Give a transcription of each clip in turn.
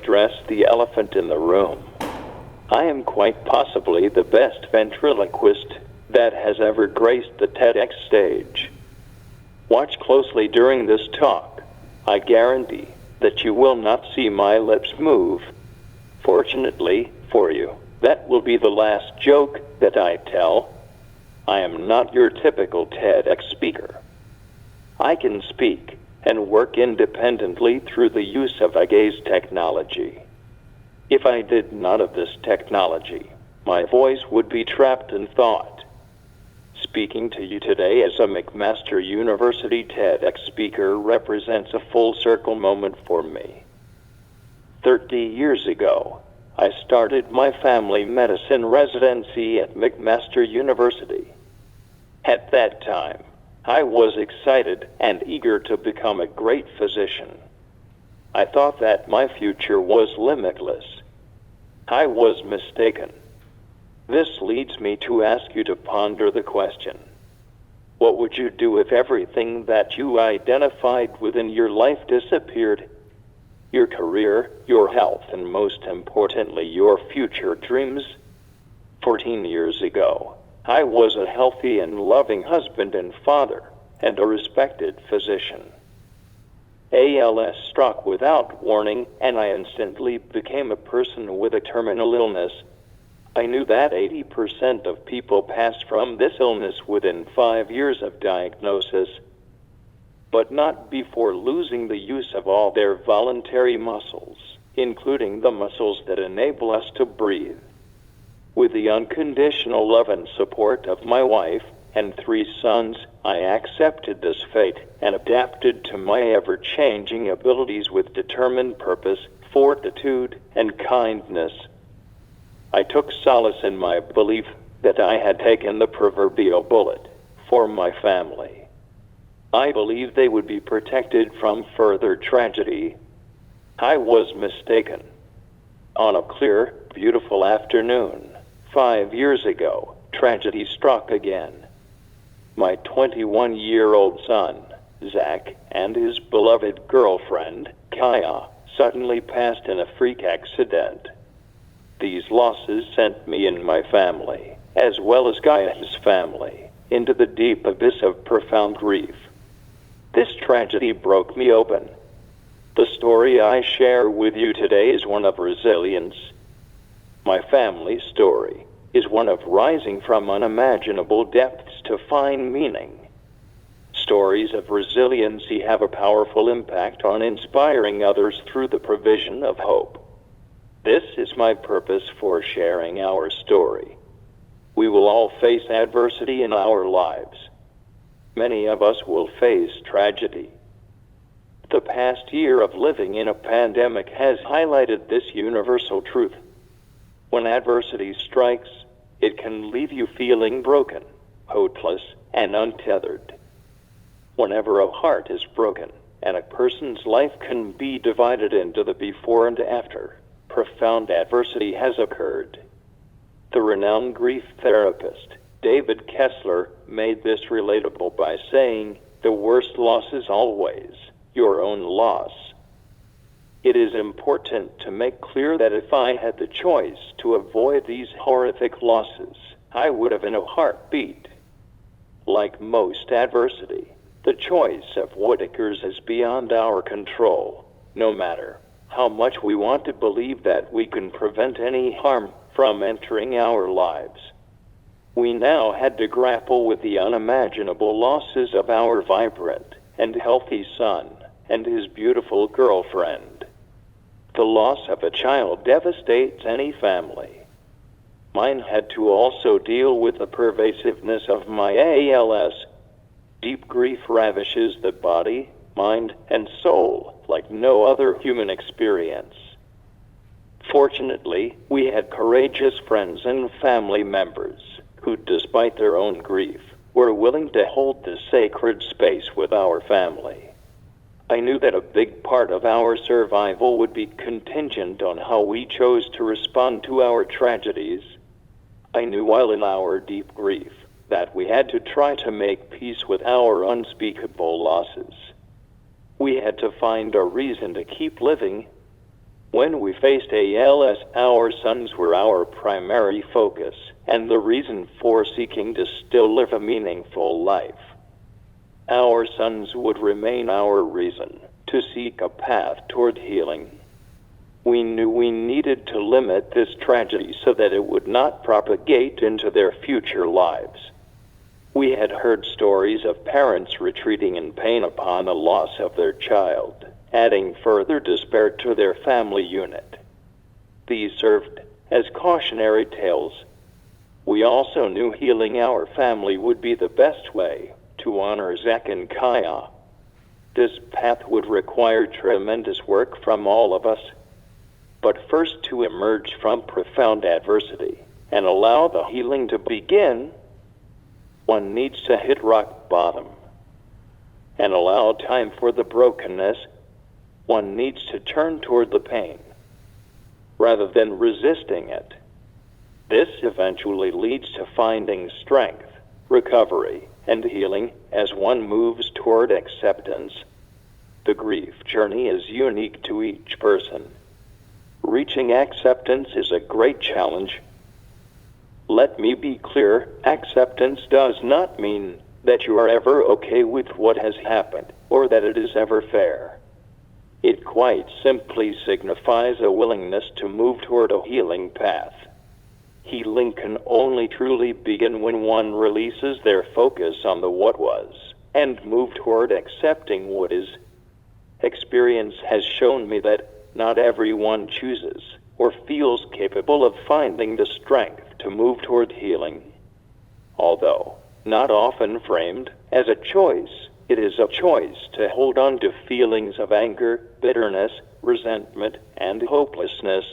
address the elephant in the room. I am quite possibly the best ventriloquist that has ever graced the TEDx stage. Watch closely during this talk. I guarantee that you will not see my lips move. Fortunately for you, that will be the last joke that I tell. I am not your typical TEDx speaker. I can speak and work independently through the use of gaze technology. If I did none of this technology, my voice would be trapped in thought. Speaking to you today as a McMaster University TEDx speaker represents a full circle moment for me. 30 years ago, I started my family medicine residency at McMaster University. At that time, I was excited and eager to become a great physician. I thought that my future was limitless. I was mistaken. This leads me to ask you to ponder the question: what would you do if everything that you identified within your life disappeared? Your career, your health, and most importantly, your future dreams? 14 years ago, I was a healthy and loving husband and father, and a respected physician. ALS struck without warning, and I instantly became a person with a terminal illness. I knew that 80% of people pass from this illness within 5 years of diagnosis, but not before losing the use of all their voluntary muscles, including the muscles that enable us to breathe. With the unconditional love and support of my wife and 3 sons, I accepted this fate and adapted to my ever-changing abilities with determined purpose, fortitude, and kindness. I took solace in my belief that I had taken the proverbial bullet for my family. I believed they would be protected from further tragedy. I was mistaken. On a clear, beautiful afternoon, 5 years ago, tragedy struck again. My 21-year-old son, Zach, and his beloved girlfriend, Kaya, suddenly passed in a freak accident. These losses sent me and my family, as well as Kaya's family, into the deep abyss of profound grief. This tragedy broke me open. The story I share with you today is one of resilience. My family's story is one of rising from unimaginable depths to find meaning. Stories of resiliency have a powerful impact on inspiring others through the provision of hope. This is my purpose for sharing our story. We will all face adversity in our lives. Many of us will face tragedy. The past year of living in a pandemic has highlighted this universal truth. When adversity strikes, it can leave you feeling broken, hopeless, and untethered. Whenever a heart is broken, and a person's life can be divided into the before and after, profound adversity has occurred. The renowned grief therapist, David Kessler, made this relatable by saying, "The worst loss is always your own loss." It is important to make clear that if I had the choice to avoid these horrific losses, I would have in a heartbeat. Like most adversity, the choice of what occurs is beyond our control, no matter how much we want to believe that we can prevent any harm from entering our lives. We now had to grapple with the unimaginable losses of our vibrant and healthy son and his beautiful girlfriend. The loss of a child devastates any family. Mine had to also deal with the pervasiveness of my ALS. Deep grief ravishes the body, mind, and soul like no other human experience. Fortunately, we had courageous friends and family members who, despite their own grief, were willing to hold the sacred space with our family. I knew that a big part of our survival would be contingent on how we chose to respond to our tragedies. I knew while in our deep grief that we had to try to make peace with our unspeakable losses. We had to find a reason to keep living. When we faced ALS, our sons were our primary focus and the reason for seeking to still live a meaningful life. Our sons would remain our reason to seek a path toward healing. We knew we needed to limit this tragedy so that it would not propagate into their future lives. We had heard stories of parents retreating in pain upon the loss of their child, adding further despair to their family unit. These served as cautionary tales. We also knew healing our family would be the best way to honor Zach and Kaya. This path would require tremendous work from all of us, but first to emerge from profound adversity and allow the healing to begin, one needs to hit rock bottom and allow time for the brokenness. One needs to turn toward the pain rather than resisting it. This eventually leads to finding strength, recovery, and healing as one moves toward acceptance. The grief journey is unique to each person. Reaching acceptance is a great challenge. Let me be clear, acceptance does not mean that you are ever okay with what has happened or that it is ever fair. It quite simply signifies a willingness to move toward a healing path. Healing can only truly begin when one releases their focus on the what was and move toward accepting what is. Experience has shown me that not everyone chooses or feels capable of finding the strength to move toward healing. Although not often framed as a choice, it is a choice to hold on to feelings of anger, bitterness, resentment, and hopelessness.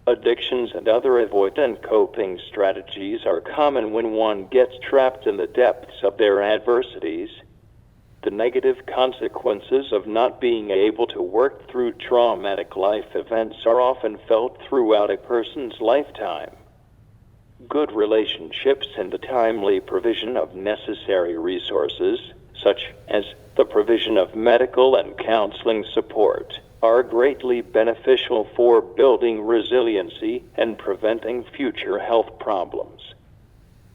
Addictions and other avoidant coping strategies are common when one gets trapped in the depths of their adversities. The negative consequences of not being able to work through traumatic life events are often felt throughout a person's lifetime. Good relationships and the timely provision of necessary resources, such as the provision of medical and counseling support, are greatly beneficial for building resiliency and preventing future health problems.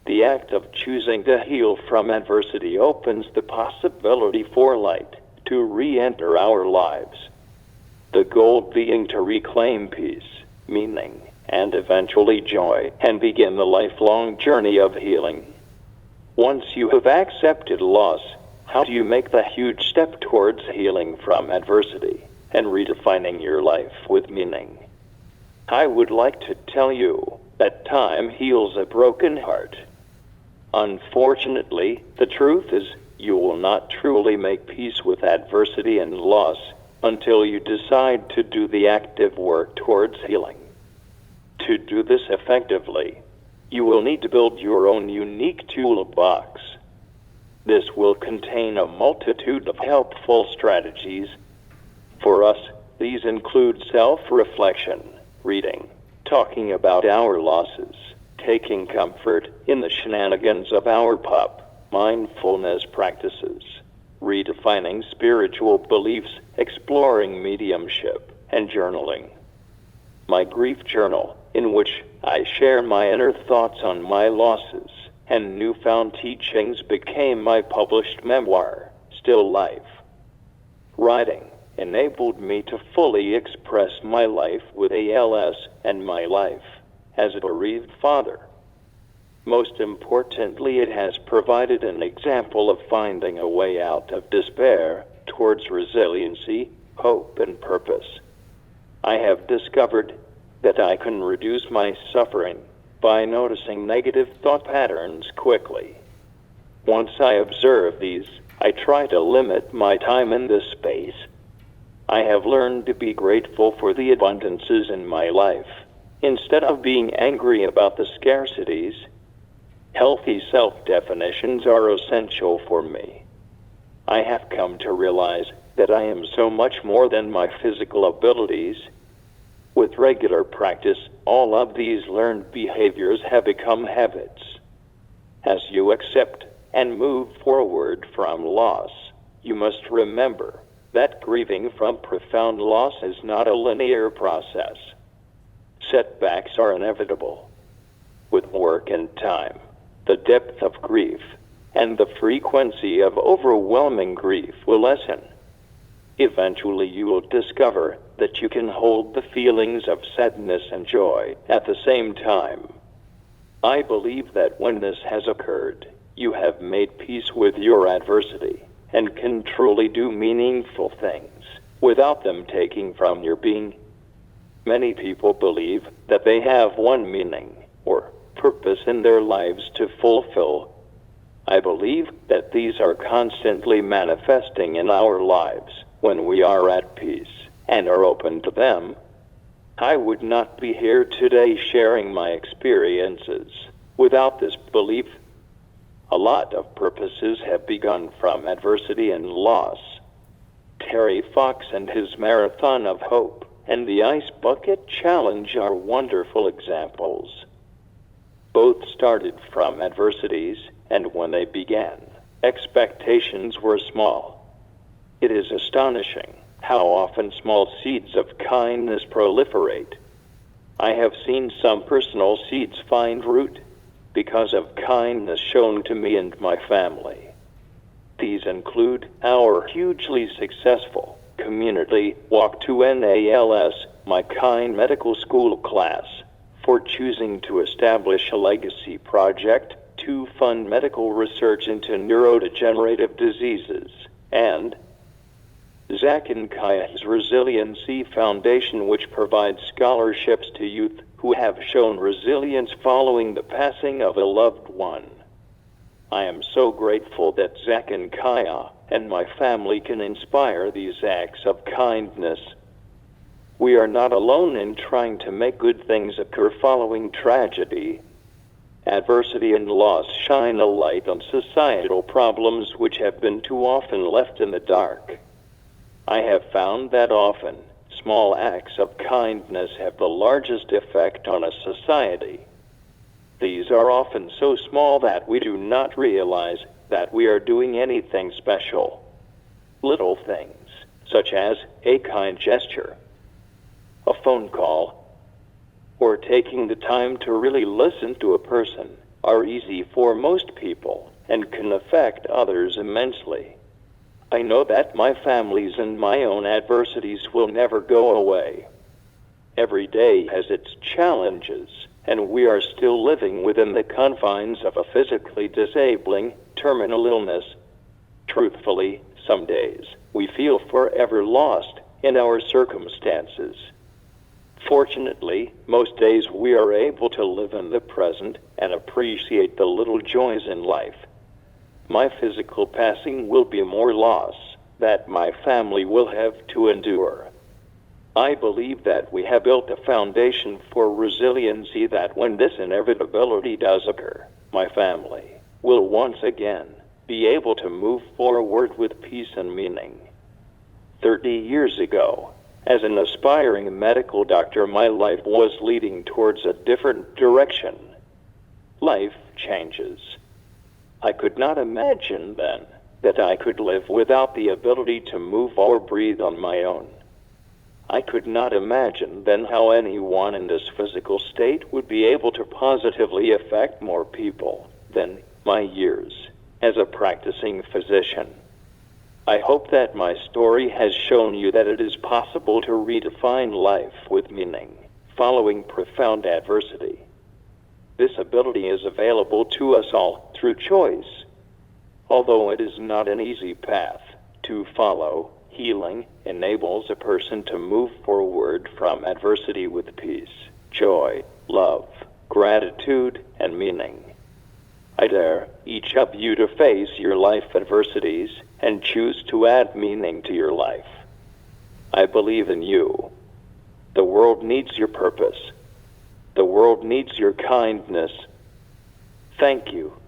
The act of choosing to heal from adversity opens the possibility for light to re-enter our lives. The goal being to reclaim peace, meaning, and eventually joy, and begin the lifelong journey of healing. Once you have accepted loss, how do you make the huge step towards healing from adversity and redefining your life with meaning? I would like to tell you that time heals a broken heart. Unfortunately, the truth is you will not truly make peace with adversity and loss until you decide to do the active work towards healing. To do this effectively, you will need to build your own unique toolbox. This will contain a multitude of helpful strategies. For us, these include self-reflection, reading, talking about our losses, taking comfort in the shenanigans of our pup, mindfulness practices, redefining spiritual beliefs, exploring mediumship, and journaling. My grief journal, in which I share my inner thoughts on my losses and newfound teachings, became my published memoir, Still Life. Writing enabled me to fully express my life with ALS and my life as a bereaved father. Most importantly, it has provided an example of finding a way out of despair towards resiliency, hope, and purpose. I have discovered that I can reduce my suffering by noticing negative thought patterns quickly. Once I observe these, I try to limit my time in this space. I have learned to be grateful for the abundances in my life, instead of being angry about the scarcities. Healthy self-definitions are essential for me. I have come to realize that I am so much more than my physical abilities. With regular practice, all of these learned behaviors have become habits. As you accept and move forward from loss, you must remember that grieving from profound loss is not a linear process. Setbacks are inevitable. With work and time, the depth of grief and the frequency of overwhelming grief will lessen. Eventually you will discover that you can hold the feelings of sadness and joy at the same time. I believe that when this has occurred, you have made peace with your adversity and can truly do meaningful things without them taking from your being. Many people believe that they have one meaning or purpose in their lives to fulfill. I believe that these are constantly manifesting in our lives when we are at peace and are open to them. I would not be here today sharing my experiences without this belief. A lot of purposes have begun from adversity and loss. Terry Fox and his Marathon of Hope and the Ice Bucket Challenge are wonderful examples. Both started from adversities, and when they began, expectations were small. It is astonishing how often small seeds of kindness proliferate. I have seen some personal seeds find root because of kindness shown to me and my family. These include our hugely successful community walk to NALS, my kind medical school class, for choosing to establish a legacy project to fund medical research into neurodegenerative diseases, and Zach and Kaya's Resiliency Foundation, which provides scholarships to youth who have shown resilience following the passing of a loved one. I am so grateful that Zach and Kaya and my family can inspire these acts of kindness. We are not alone in trying to make good things occur following tragedy. Adversity and loss shine a light on societal problems which have been too often left in the dark. I have found that often small acts of kindness have the largest effect on a society. These are often so small that we do not realize that we are doing anything special. Little things, such as a kind gesture, a phone call, or taking the time to really listen to a person, are easy for most people and can affect others immensely. I know that my family's and my own adversities will never go away. Every day has its challenges, and we are still living within the confines of a physically disabling, terminal illness. Truthfully, some days, we feel forever lost in our circumstances. Fortunately, most days we are able to live in the present and appreciate the little joys in life. My physical passing will be more loss that my family will have to endure. I believe that we have built a foundation for resiliency that when this inevitability does occur, my family will once again be able to move forward with peace and meaning. 30 years ago, as an aspiring medical doctor, my life was leading towards a different direction. Life changes. I could not imagine then that I could live without the ability to move or breathe on my own. I could not imagine then how anyone in this physical state would be able to positively affect more people than my years as a practicing physician. I hope that my story has shown you that it is possible to redefine life with meaning following profound adversity. This ability is available to us all through choice. Although it is not an easy path to follow, healing enables a person to move forward from adversity with peace, joy, love, gratitude, and meaning. I dare each of you to face your life adversities and choose to add meaning to your life. I believe in you. The world needs your purpose. The world needs your kindness. Thank you.